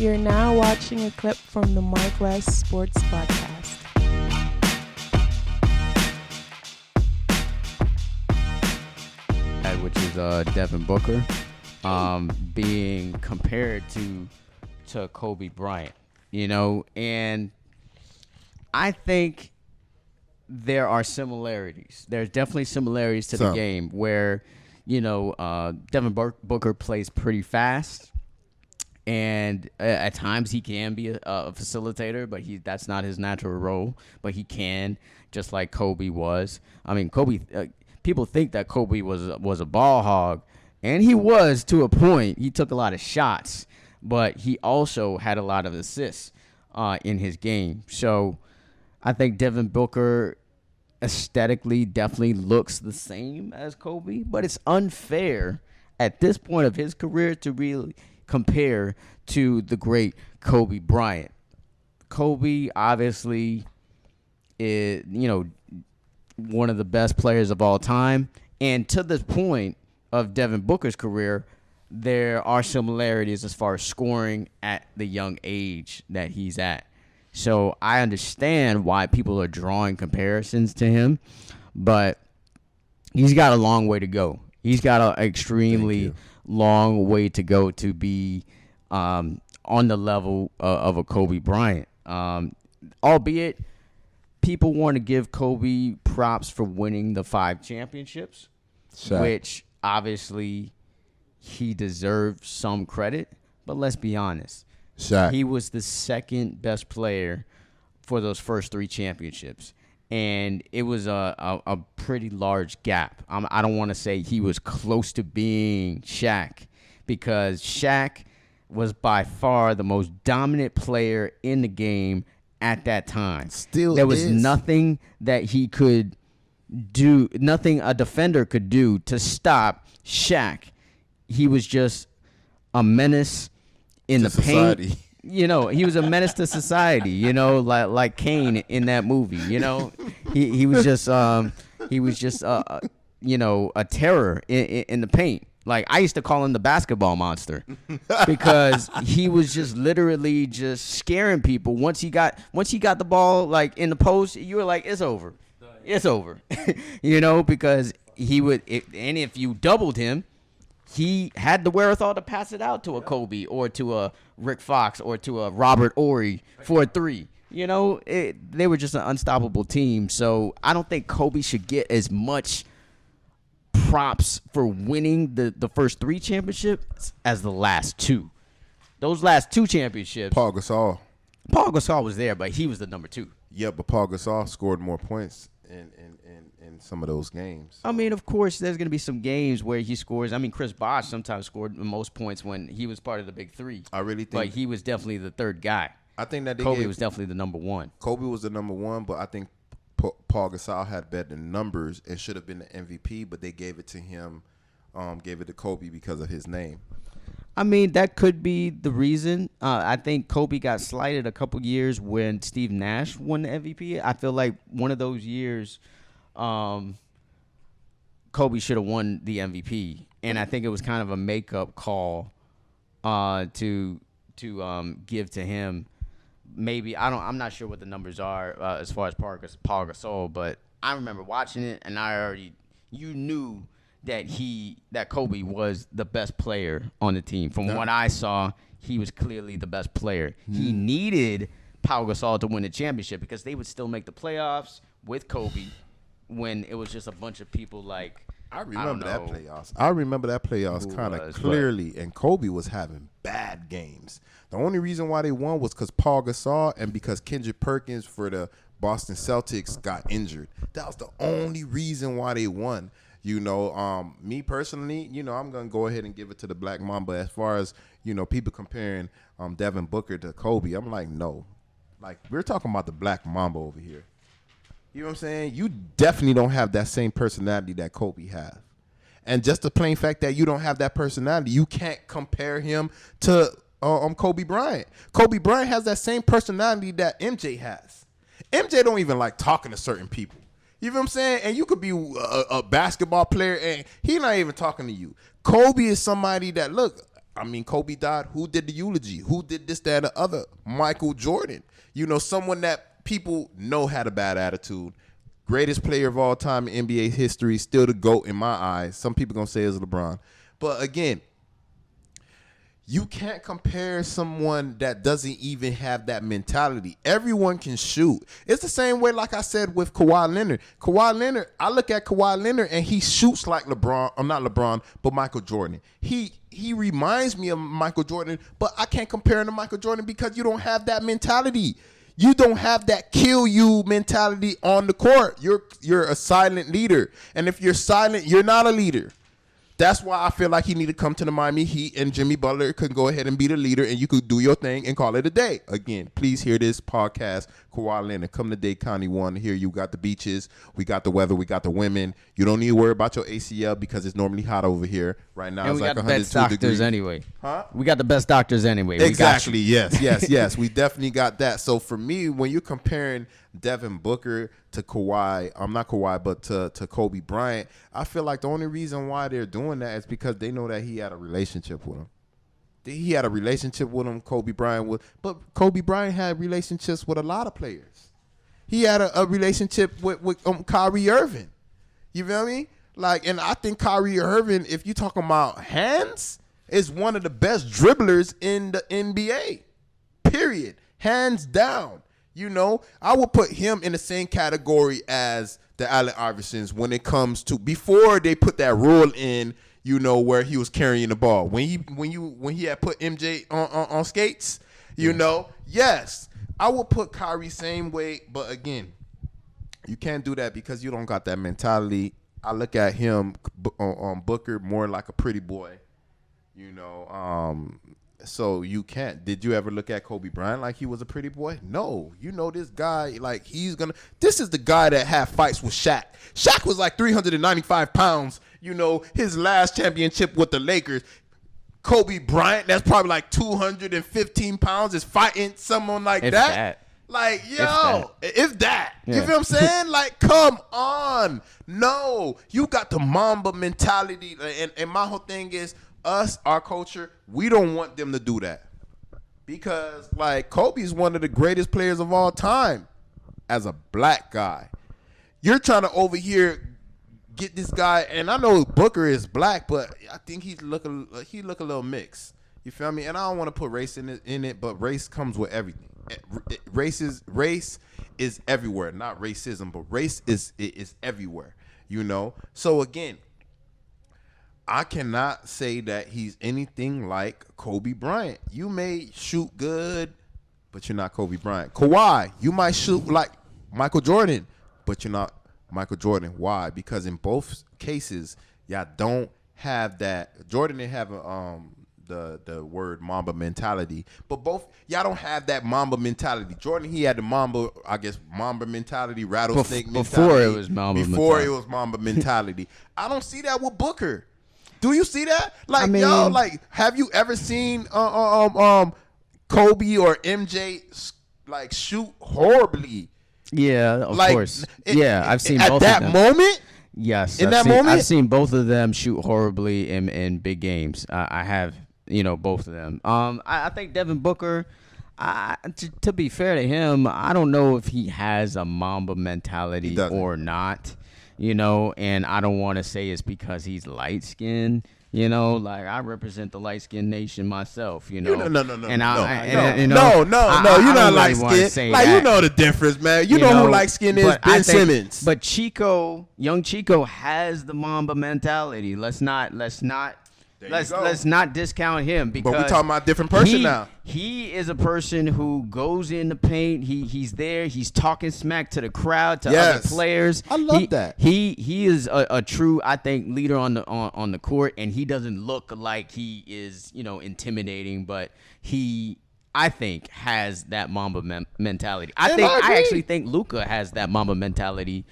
You're now watching a clip from the MarcWes Sports Podcast. Which is Devin Booker being compared to Kobe Bryant, and I think there are similarities. There's definitely similarities to the game where, Devin Booker plays pretty fast, and at times he can be a facilitator, but that's not his natural role. But he can, just like Kobe was. I mean, Kobe. People think that Kobe was a ball hog, and he was to a point. He took a lot of shots, but he also had a lot of assists in his game. So I think Devin Booker aesthetically definitely looks the same as Kobe, but it's unfair at this point of his career to really compare to the great Kobe Bryant. Kobe obviously is, one of the best players of all time. And to this point of Devin Booker's career, there are similarities as far as scoring at the young age that he's at. So I understand why people are drawing comparisons to him, but he's got a long way to go. He's got an extremely long way to go to be on the level of a Kobe Bryant. Albeit, people want to give Kobe props for winning the 5 championships, which obviously he deserved some credit. But let's be honest. He was the second best player for those first 3 championships. And it was a pretty large gap. I don't want to say he was close to being Shaq, because Shaq was by far the most dominant player in the game at that time. There was nothing that he could do, nothing a defender could do to stop Shaq. He was just a menace in the paint. He was a menace to society, like Kane in that movie. He was just a terror in the paint. Like, I used to call him the basketball monster because he was just literally just scaring people. Once he got the ball like in the post, you were like, it's over. It's over. Because he would, and if you doubled him, he had the wherewithal to pass it out to a Kobe or to a Rick Fox or to a Robert Horry for a 3. They were just an unstoppable team. So I don't think Kobe should get as much props for winning the first 3 championships as the last 2. Those last 2 championships. Paul Gasol was there, but he was the number 2. Yeah, but Paul Gasol scored more points in some of those games. I mean, of course, there's going to be some games where he scores. I mean, Chris Bosh sometimes scored the most points when he was part of the big 3. I really think. But he was definitely the 3rd guy. I think that Kobe was definitely the number 1. Kobe was the number 1, but I think Paul Gasol had better numbers and should have been the MVP, but they gave it to him, gave it to Kobe because of his name. I mean, that could be the reason. I think Kobe got slighted a couple years when Steve Nash won the MVP. I feel like one of those years, Kobe should have won the MVP, and I think it was kind of a makeup call to give to him. Maybe I'm not sure what the numbers are as far as Paul Gasol, but I remember watching it, and you knew that Kobe was the best player on the team. From what I saw, he was clearly the best player. He needed Paul Gasol to win the championship because they would still make the playoffs with Kobe when it was just a bunch of people like. I remember that playoffs kind of clearly, and Kobe was having bad games. The only reason why they won was because Paul Gasol and because Kendrick Perkins for the Boston Celtics got injured. That was the only reason why they won. Me personally, I'm going to go ahead and give it to the Black Mamba. As far as, people comparing Devin Booker to Kobe, I'm like, no. Like, we're talking about the Black Mamba over here. You know what I'm saying? You definitely don't have that same personality that Kobe has. And just the plain fact that you don't have that personality, you can't compare him to Kobe Bryant. Kobe Bryant has that same personality that MJ has. MJ don't even like talking to certain people. You know what I'm saying? And you could be a basketball player and he's not even talking to you. Kobe is somebody that, look, I mean, Kobe died. Who did the eulogy? Who did this, that, and the other? Michael Jordan. You know, someone that people know had a bad attitude. Greatest player of all time in NBA history. Still the GOAT in my eyes. Some people going to say it's LeBron. But again, you can't compare someone that doesn't even have that mentality. Everyone can shoot. It's the same way, like I said, with Kawhi Leonard. Kawhi Leonard, I look at Kawhi Leonard and he shoots like LeBron. Or not LeBron, but Michael Jordan. He reminds me of Michael Jordan, but I can't compare him to Michael Jordan because you don't have that mentality. You don't have that kill you mentality on the court. You're a silent leader. And if you're silent, you're not a leader. That's why I feel like he need to come to the Miami Heat and Jimmy Butler could go ahead and be the leader and you could do your thing and call it a day. Again, please hear this podcast. Kawhi Leonard, come to Dade County 1. Here you got the beaches, we got the weather, we got the women. You don't need to worry about your ACL because it's normally hot over here. Right now and it's we like got the 102 best doctors degrees. Anyway. Huh? We got the best doctors anyway. Exactly. Yes. We definitely got that. So for me, when you're comparing Devin Booker to Kawhi, I'm not Kawhi, but to Kobe Bryant, I feel like the only reason why they're doing that is because they know that he had a relationship with him. He had a relationship with him, Kobe Bryant with, but Kobe Bryant had relationships with a lot of players. He had a relationship with Kyrie Irving. You feel me? Like, and I think Kyrie Irving, if you're talking about hands, is one of the best dribblers in the NBA. Period. Hands down. You know, I would put him in the same category as the Allen Iversons when it comes to before they put that rule in, you know, where he was carrying the ball. When he had put MJ on skates, you know, yes, I would put Kyrie same way. But again, you can't do that because you don't got that mentality. I look at him on Booker more like a pretty boy, you know. So you can't. Did you ever look at Kobe Bryant like he was a pretty boy? No. You know this guy, like this is the guy that had fights with Shaq. Shaq was like 395 pounds, you know, his last championship with the Lakers. Kobe Bryant, that's probably like 215 pounds, is fighting someone like that. Like, yo, if that. Yeah. You feel what I'm saying? Like, come on. No. You got the Mamba mentality. And my whole thing is, us, our culture, we don't want them to do that. Because, like, Kobe's one of the greatest players of all time as a black guy. You're trying to over here get this guy, and I know Booker is black, but I think he look a little mixed. You feel me? And I don't want to put race in it, but race comes with everything. Race is everywhere, not racism, but race is everywhere, you know? So, again, I cannot say that he's anything like Kobe Bryant. You may shoot good, but you're not Kobe Bryant. Kawhi, you might shoot like Michael Jordan, but you're not Michael Jordan. Why? Because in both cases, y'all don't have that. Jordan didn't have the word Mamba mentality, but both y'all don't have that Mamba mentality. Jordan, he had the Mamba mentality, rattlesnake mentality. Before it was Mamba mentality. I don't see that with Booker. Do you see that? Like, I mean, yo, like, have you ever seen Kobe or MJ like shoot horribly? Yeah, of course. I've seen both at that of them. moment. Yes, moment, I've seen both of them shoot horribly in big games. I have, you know, both of them. I think Devin Booker. To be fair to him, I don't know if he has a Mamba mentality or not. You know, and I don't want to say it's because he's light-skinned. You know, like I represent the light-skinned nation myself. You know, no. You're not light-skinned. Like, you know the difference, man. You know who light-skinned is? Ben Simmons. But young Chico has the Mamba mentality. Let's not discount him because we're talking about a different person now. He is a person who goes in the paint. He's there. He's talking smack to the crowd, to other players. I love that. He is a true, I think, leader on the court, and he doesn't look like he is, you know, intimidating, but he, I think, has that Mamba mentality. I actually think Luka has that Mamba mentality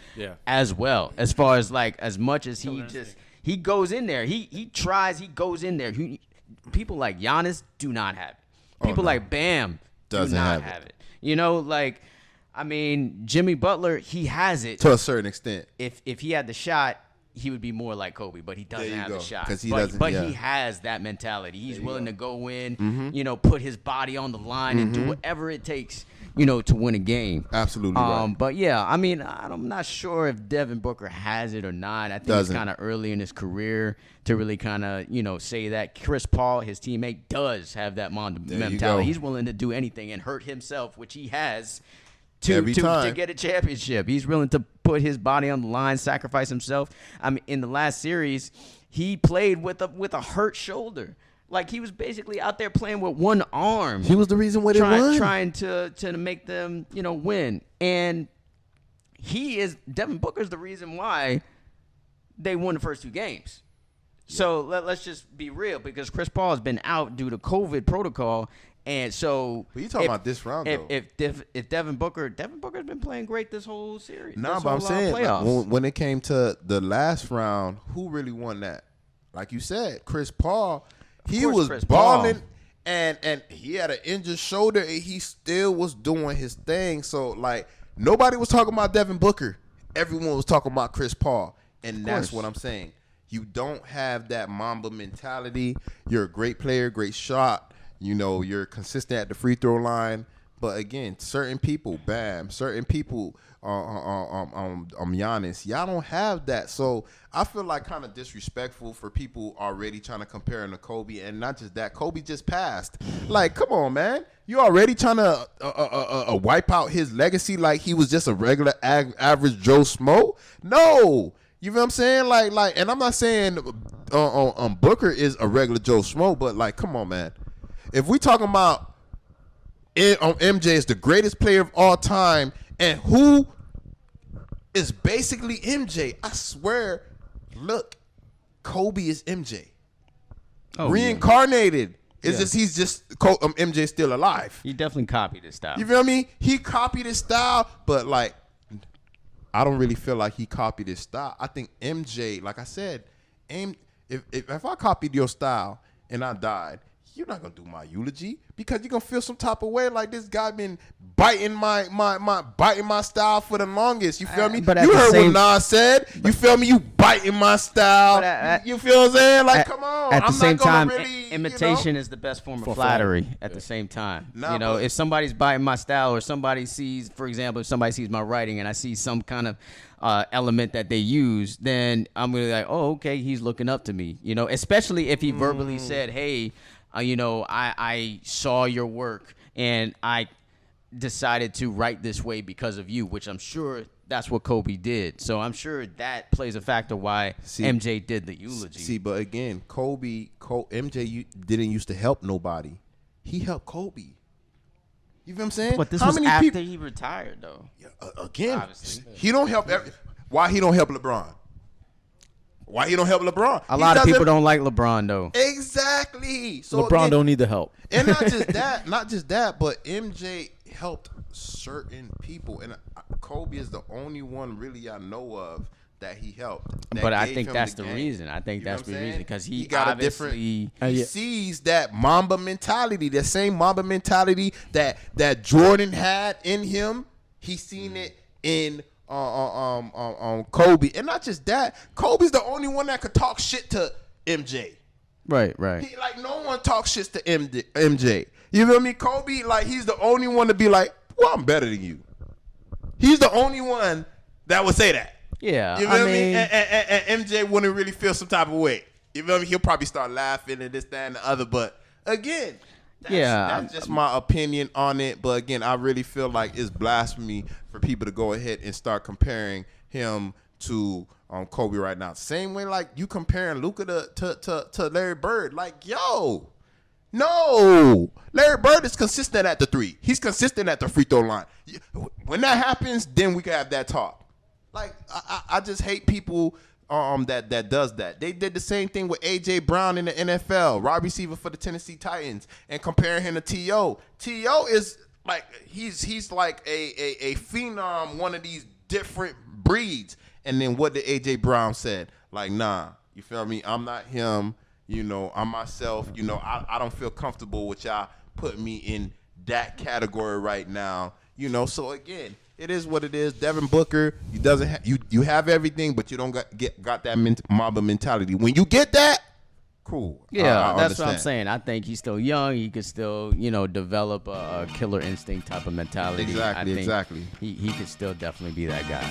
as well. As far as like as much as he goes in there. He tries. He goes in there. People like Giannis do not have it. People like Bam do not have it. You know, like, I mean, Jimmy Butler, he has it to a certain extent. If he had the shot, he would be more like Kobe, but he doesn't have the shot. He he has that mentality. He's willing to go in, put his body on the line and do whatever it takes, to win a game. Absolutely right. But yeah, I mean, I'm not sure if Devin Booker has it or not. I think it's kind of early in his career to really kind of, say that. Chris Paul, his teammate, does have that mentality. He's willing to do anything and hurt himself, which he has. To get a championship. He's willing to put his body on the line, sacrifice himself. I mean, in the last series, he played with a hurt shoulder. Like, he was basically out there playing with one arm. He was the reason why they won. Trying to make them, win. And Devin Booker's the reason why they won the first two games. So let's just be real, because Chris Paul has been out due to COVID protocol. And so, but you talking about this round though? If Devin Booker's been playing great this whole series. But I'm saying when it came to the last round, who really won that? Like you said, Chris Paul. He was balling, and he had an injured shoulder, and he still was doing his thing. So like nobody was talking about Devin Booker. Everyone was talking about Chris Paul, and that's what I'm saying. You don't have that Mamba mentality. You're a great player, great shot. You're consistent at the free throw line, but again, certain people, certain people, Giannis, y'all don't have that. So I feel like kind of disrespectful for people already trying to compare him to Kobe, and not just that, Kobe just passed. Like, come on, man, you already trying to wipe out his legacy like he was just a regular average Joe Smo? No. You know what I'm saying? Like, and I'm not saying Booker is a regular Joe Smo, but like, come on, man. If we talking about MJ is the greatest player of all time, and who is basically MJ, I swear, look, Kobe is MJ. Reincarnated. It's just he's just MJ still alive. He definitely copied his style. You feel me? He copied his style, but like, I don't really feel like he copied his style. I think MJ, like I said, if I copied your style and I died, you're not gonna do my eulogy, because you're gonna feel some type of way like this guy been biting my style for the longest. You feel me? But you heard what Nas said. You feel me? You biting my style. You feel what I'm saying? Like, come on. At the same time, imitation is the best form of flattery. At the same time, if somebody's biting my style, or somebody sees, for example, if somebody sees my writing and I see some kind of element that they use, then I'm gonna be like, oh, okay, he's looking up to me. Especially if he verbally said, hey, I saw your work and I decided to write this way because of you, which I'm sure that's what Kobe did. So I'm sure that plays a factor why MJ did the eulogy. But again, MJ didn't used to help nobody. He helped Kobe. You know what I'm saying? But this was after he retired, though. Again, obviously. He don't help. Why he don't help LeBron? Why he don't help LeBron? A lot of people don't like LeBron, though. Exactly. So LeBron don't need the help. And not just that, but MJ helped certain people, and Kobe is the only one really I know of that he helped. But I think that's the reason. I think that's the reason, because he got a different. He sees that Mamba mentality, that same Mamba mentality that Jordan had in him. He's seen it in Kobe, and not just that. Kobe's the only one that could talk shit to MJ. Right. No one talks shit to MJ. You feel me? Kobe, he's the only one to be like, well, I'm better than you. He's the only one that would say that. Yeah, you feel me? And MJ wouldn't really feel some type of way. You feel me? He'll probably start laughing and this, that, and the other. But again, that's just my opinion on it. But again, I really feel like it's blasphemy for people to go ahead and start comparing him to Kobe right now. Same way like you comparing Luka to Larry Bird. Like, yo, no. Larry Bird is consistent at the three. He's consistent at the free throw line. When that happens, then we can have that talk. Like, I just hate people that does that. They did the same thing with A.J. Brown in the NFL, wide receiver for the Tennessee Titans, and comparing him to T.O. T.O. is like, he's like a phenom, one of these different breeds. And then what did A.J. Brown said? Like, nah, you feel me? I'm not him. I'm myself. I don't feel comfortable with y'all putting me in that category right now. So again, It is what it is. Devin Booker, you doesn't you have everything, but you don't got that Mamba mentality. When you get that, cool. Yeah, I that's what I'm understand. saying. I think he's still young. He could still, develop a killer instinct type of mentality. Exactly, I think exactly. He could still definitely be that guy.